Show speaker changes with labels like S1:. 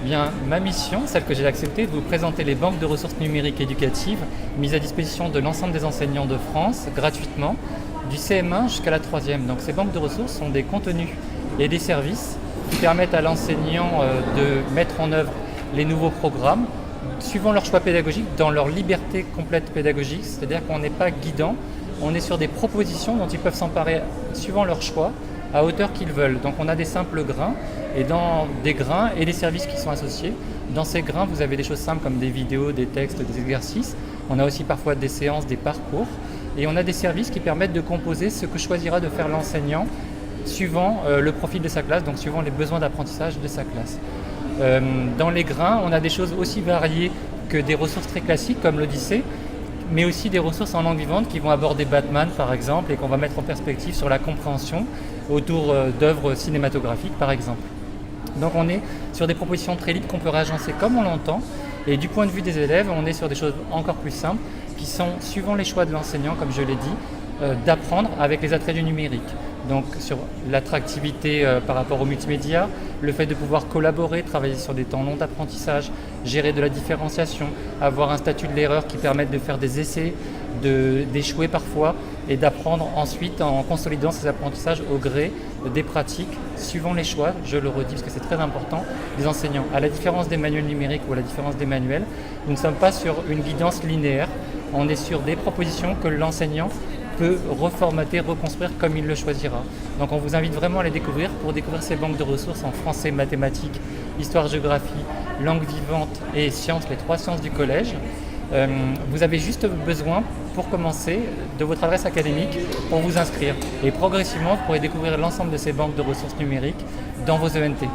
S1: Bien, ma mission, celle que j'ai acceptée, est de vous présenter les banques de ressources numériques éducatives mises à disposition de l'ensemble des enseignants de France gratuitement, du CM1 jusqu'à la 3e. Donc ces banques de ressources sont des contenus et des services qui permettent à l'enseignant de mettre en œuvre les nouveaux programmes suivant leur choix pédagogique, dans leur liberté complète pédagogique, c'est-à-dire qu'on n'est pas guidant, on est sur des propositions dont ils peuvent s'emparer suivant leur choix, à hauteur qu'ils veulent. Donc on a des simples grains, et dans des grains et des services qui sont associés. Dans ces grains, vous avez des choses simples comme des vidéos, des textes, des exercices. On a aussi parfois des séances, des parcours. Et on a des services qui permettent de composer ce que choisira de faire l'enseignant suivant le profil de sa classe, donc suivant les besoins d'apprentissage de sa classe. Dans les grains, on a des choses aussi variées que des ressources très classiques comme l'Odyssée, mais aussi des ressources en langue vivante qui vont aborder Batman par exemple et qu'on va mettre en perspective sur la compréhension autour d'œuvres cinématographiques par exemple. Donc on est sur des propositions très libres qu'on peut réagencer comme on l'entend, et du point de vue des élèves, on est sur des choses encore plus simples qui sont, suivant les choix de l'enseignant, comme je l'ai dit, d'apprendre avec les attraits du numérique. Donc sur l'attractivité par rapport au multimédia, le fait de pouvoir collaborer, travailler sur des temps longs d'apprentissage, gérer de la différenciation, avoir un statut de l'erreur qui permette de faire des essais, d'échouer parfois et d'apprendre ensuite en consolidant ces apprentissages au gré des pratiques, suivant les choix, je le redis parce que c'est très important, des enseignants. À la différence des manuels numériques ou à la différence des manuels, nous ne sommes pas sur une guidance linéaire, on est sur des propositions que l'enseignant peut reformater, reconstruire comme il le choisira. Donc on vous invite vraiment à les découvrir pour découvrir ces banques de ressources en français, mathématiques, histoire, géographie, langue vivante et sciences, les 3 sciences du collège. Vous avez juste besoin, pour commencer, de votre adresse académique pour vous inscrire. Et progressivement, vous pourrez découvrir l'ensemble de ces banques de ressources numériques dans vos ENT.